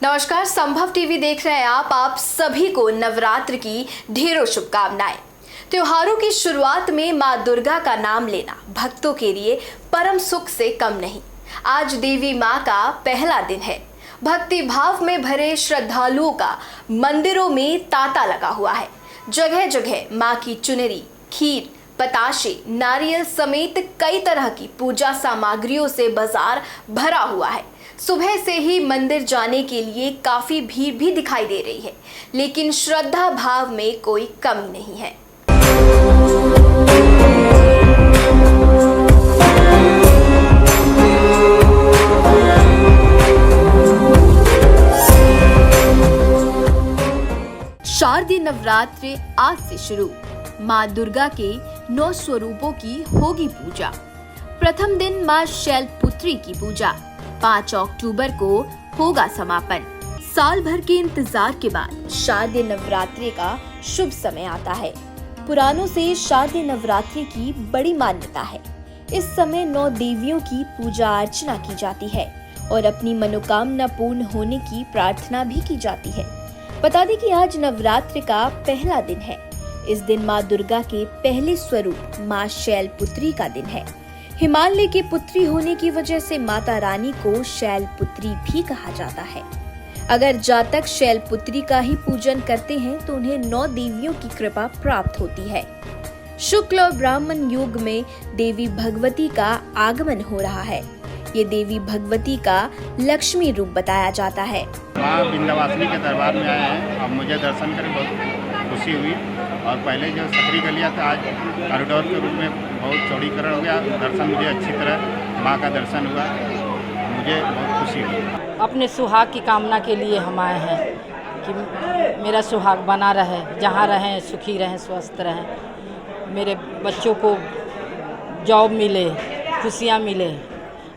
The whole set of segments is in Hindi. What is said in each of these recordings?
नमस्कार, संभव टीवी देख रहे हैं आप सभी को नवरात्र की ढेरों शुभकामनाएं। त्योहारों की शुरुआत में मां दुर्गा का नाम लेना भक्तों के लिए परम सुख से कम नहीं। आज देवी मां का पहला दिन है। भक्ति भाव में भरे श्रद्धालुओं का मंदिरों में तांता लगा हुआ है। जगह जगह मां की चुनरी, खीर, बताशे, नारियल समेत कई तरह की पूजा सामग्रियों से बाजार भरा हुआ है। सुबह से ही मंदिर जाने के लिए काफी भीड़ भी दिखाई दे रही है, लेकिन श्रद्धा भाव में कोई कमी नहीं है। शारदीय नवरात्रि आज से शुरू। मां दुर्गा के 9 स्वरूपों की होगी पूजा। प्रथम दिन मां शैलपुत्री की पूजा, 5 अक्टूबर को होगा समापन। साल भर के इंतजार के बाद शारदीय नवरात्रि का शुभ समय आता है। पुराणों से शारदीय नवरात्रि की बड़ी मान्यता है। इस समय 9 देवियों की पूजा अर्चना की जाती है और अपनी मनोकामना पूर्ण होने की प्रार्थना भी की जाती है। बता दें कि आज नवरात्रि का पहला दिन है। इस दिन मां दुर्गा के पहले स्वरूप मां शैलपुत्री का दिन है। हिमालय की पुत्री होने की वजह से माता रानी को शैलपुत्री भी कहा जाता है। अगर जातक शैलपुत्री का ही पूजन करते हैं तो उन्हें 9 देवियों की कृपा प्राप्त होती है। शुक्ल और ब्राह्मण युग में देवी भगवती का आगमन हो रहा है। ये देवी भगवती का लक्ष्मी रूप बताया जाता है। माँ विंध्यवासिनी के दरबार में आए हैं। अब मुझे दर्शन करके बहुत खुशी हुई और पहले जो सकरी गलिया था आज कॉरिडोर के रूप में बहुत चौड़ीकरण हो गया। दर्शन मुझे अच्छी तरह माँ का दर्शन हुआ, मुझे बहुत खुशी हुई। अपने सुहाग की कामना के लिए हम आए हैं कि मेरा सुहाग बना रहे, जहाँ रहें सुखी रहें, स्वस्थ रहें, मेरे बच्चों को जॉब मिले, खुशियाँ मिले,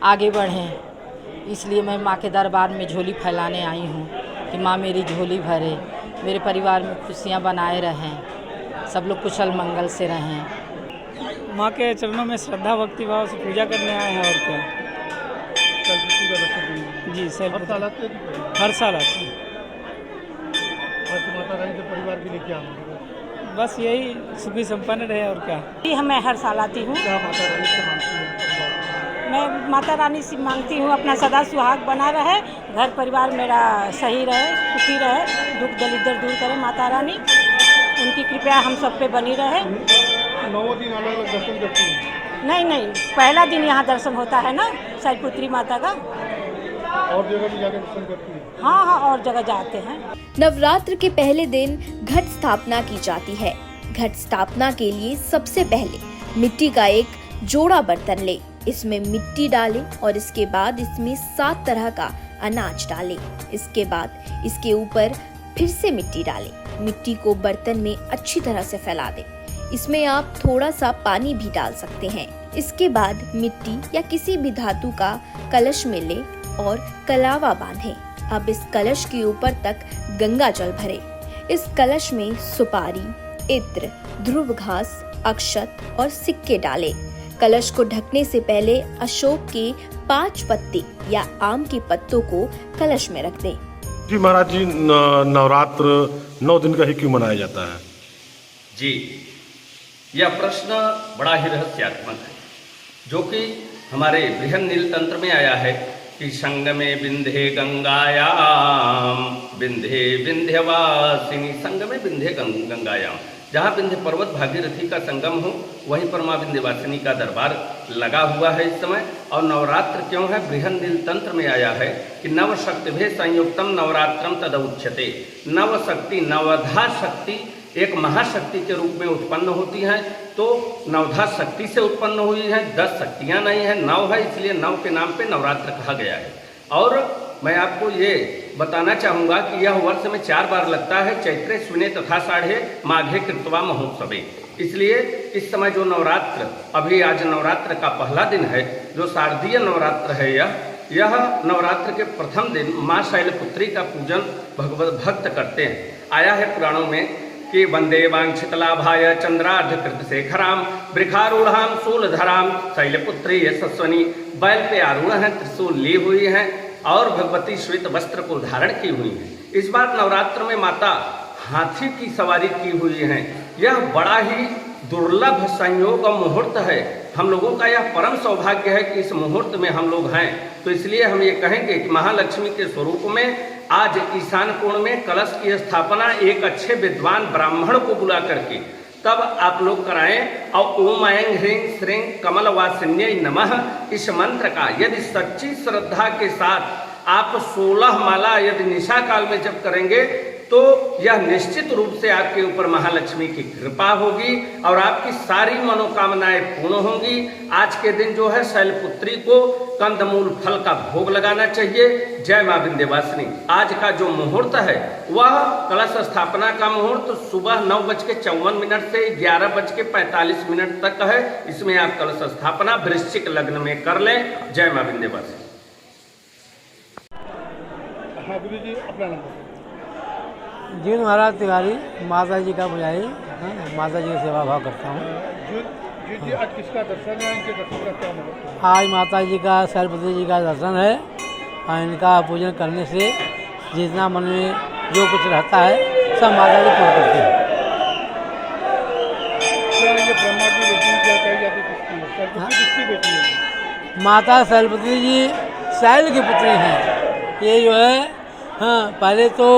आगे बढ़ें। इसलिए मैं माँ के दरबार में झोली फैलाने आई हूँ कि माँ मेरी झोली भरे, मेरे परिवार में खुशियाँ बनाए रहें, सब लोग कुशल मंगल से रहें। माँ के चरणों में श्रद्धा भक्ति भाव से पूजा करने आए हैं। और क्या जी सर, हर साल आते हैं। माता रानी के परिवार के लिए क्या बस यही सुखी संपन्न रहे। और क्या जी, मैं हर साल आती हूँ। माता रानी से मांगती हूँ? मैं माता रानी से मांगती हूँ अपना सदा सुहाग बना रहे, घर परिवार मेरा सही रहे, सुखी रहे, दुख दलिद्र दूर करे माता रानी, उनकी कृपया हम सब पे बनी रहे। 9 दिन अलग अलग दर्शन करती हैं? नहीं, पहला दिन यहाँ दर्शन होता है ना शैलपुत्री माता का। और जगह भी जाकर दर्शन करती हैं? हाँ, और जगह जाते हैं। नवरात्र के पहले दिन घट स्थापना की जाती है। घट स्थापना के लिए सबसे पहले मिट्टी का एक जोड़ा बर्तन ले, इसमें मिट्टी डालें और इसके बाद इसमें 7 तरह का अनाज डालें। इसके बाद इसके ऊपर फिर से मिट्टी डालें। मिट्टी को बर्तन में अच्छी तरह से फैला दें। इसमें आप थोड़ा सा पानी भी डाल सकते हैं। इसके बाद मिट्टी या किसी भी धातु का कलश में ले और कलावा बांधें। अब इस कलश के ऊपर तक गंगा जल भरें। इस कलश में सुपारी, इत्र, ध्रुव घास, अक्षत और सिक्के डालें। कलश को ढकने से पहले अशोक के 5 पत्ते या आम के पत्तों को कलश में रख दें। जी महाराज जी, नवरात्र 9 दिन का ही क्यों मनाया जाता है? जी, यह प्रश्न बड़ा ही रहस्यात्मक है, जो कि हमारे बृहन्नील तंत्र में आया है कि संगमे विंध्ये गंगायाम, विंध्ये विंध्यवासिनी, संगमे विंध्ये गंगायाम। जहाँ विंध्य पर्वत भागीरथी का संगम हो वहीं पर माँ विंध्यवासिनी का दरबार लगा हुआ है इस समय। और नवरात्र क्यों है? बृहन्नील तंत्र में आया है कि नव शक्तिभेद संयुक्तम नवरात्रम तदउच्यते। नव शक्ति, नवधा शक्ति एक महाशक्ति के रूप में उत्पन्न होती हैं, तो नवधा शक्ति से उत्पन्न हुई है, 10 शक्तियाँ नहीं है, 9 है, इसलिए 9 के नाम पे नवरात्र कहा गया है। और मैं आपको ये बताना चाहूँगा कि यह वर्ष में 4 बार लगता है, चैत्रे स्विने तथा साढ़े माघे कृत्वा महोत्सवे। इसलिए इस समय जो नवरात्र, अभी आज नवरात्र का पहला दिन है, जो शारदीय नवरात्र है, यह नवरात्र के प्रथम दिन माँ शैलपुत्री का पूजन भगवत भक्त करते हैं। आया है पुराणों में कि वंदे वांछितलाभाय चंद्रार्धकृत शेखराम वृखारूढ़ाम शूलधराम शैलपुत्री यशस्वनी। बैल पे आरूढ़ हैं, त्रिशूल ली हुई हैं और भगवती श्वेत वस्त्र को धारण की हुई हैं। इस बार नवरात्र में माता हाथी की सवारी की हुई है। यह बड़ा ही दुर्लभ संयोग और मुहूर्त है। हम लोगों का यह परम सौभाग्य है कि इस मुहूर्त में हम लोग हैं। तो इसलिए हम ये कहेंगे कि महालक्ष्मी के स्वरूप में आज ईशान कोण में कलश की स्थापना एक अच्छे विद्वान ब्राह्मण को बुला करके तब आप लोग कराएं और ओम ऐं ह्रीं श्रीं कमलवासिन्यै नमः इस मंत्र का यदि सच्ची श्रद्धा के साथ आप 16 माला यदि निशा काल में जब करेंगे तो यह निश्चित रूप से आपके ऊपर महालक्ष्मी की कृपा होगी और आपकी सारी मनोकामनाएं पूर्ण होंगी। आज के दिन जो है शैलपुत्री को कंदमूल फल का भोग लगाना चाहिए। जय मां विंध्यवासिनी। आज का जो मुहूर्त है वह कलश स्थापना का मुहूर्त सुबह 9:54 से 11:45 तक है। इसमें आप कलश स्थापना वृश्चिक लग्न में कर लें। जय मां विंध्यवासिनी। हाँ गुरु जी अपना नंबर। जीवन महाराज तिवारी, माता जी का पुजारी, माता जी की सेवा भाव करता हूँ। जी आज किसका दर्शन है, इनके दर्शन का क्या महत्व है? आज माता जी का शैलपुत्री जी का दर्शन है और इनका पूजन करने से जितना मन में जो कुछ रहता है सब माता जी पूर्ण करती है। क्या ये ब्रह्मा की बेटी क्या कही जाती है, किसकी है? शैलपुत्री किसकी बेटी है? माता शैलपुत्री जी शैल की पुत्री हैं। ये जो है पहले तो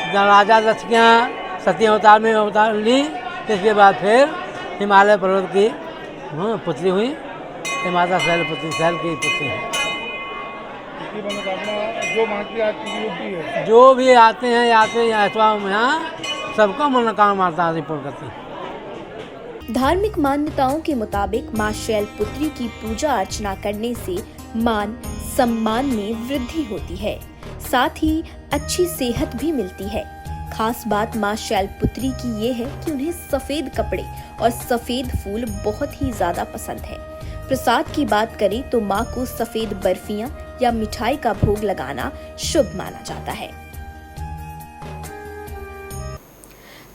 राजा दक्ष के यहाँ सती अवतार में अवतार ली, इसके बाद फिर हिमालय पर्वत की पुत्री हुई। ये माता शैलपुत्री शैल की पुत्री है। इसकी मनोकामना जो मांगती है पूरी होती है। जो भी आते हैं अथवा यहाँ सबका मनोकामना माता पूर्ण करती है। धार्मिक मान्यताओं के मुताबिक मां शैलपुत्री की पूजा अर्चना करने से मान सम्मान में वृद्धि होती है, साथ ही अच्छी सेहत भी मिलती है। खास बात मां शैलपुत्री की ये है कि उन्हें सफेद कपड़े और सफेद फूल बहुत ही ज्यादा पसंद है। प्रसाद की बात करें तो मां को सफेद बर्फियां या मिठाई का भोग लगाना शुभ माना जाता है।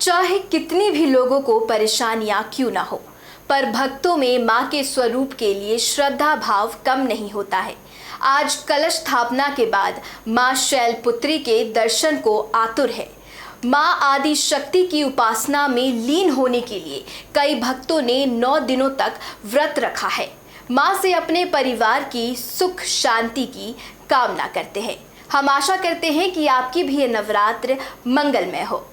चाहे कितनी भी लोगों को परेशानियां क्यों ना हो, पर भक्तों में मां के स्वरूप के लिए श्रद्धा भाव कम नहीं होता है। आज कलश स्थापना के बाद मां शैलपुत्री के दर्शन को आतुर है। मां आदि शक्ति की उपासना में लीन होने के लिए कई भक्तों ने 9 दिनों तक व्रत रखा है। मां से अपने परिवार की सुख शांति की कामना करते हैं। हम आशा करते हैं कि आपकी भी ये नवरात्र मंगलमय हो।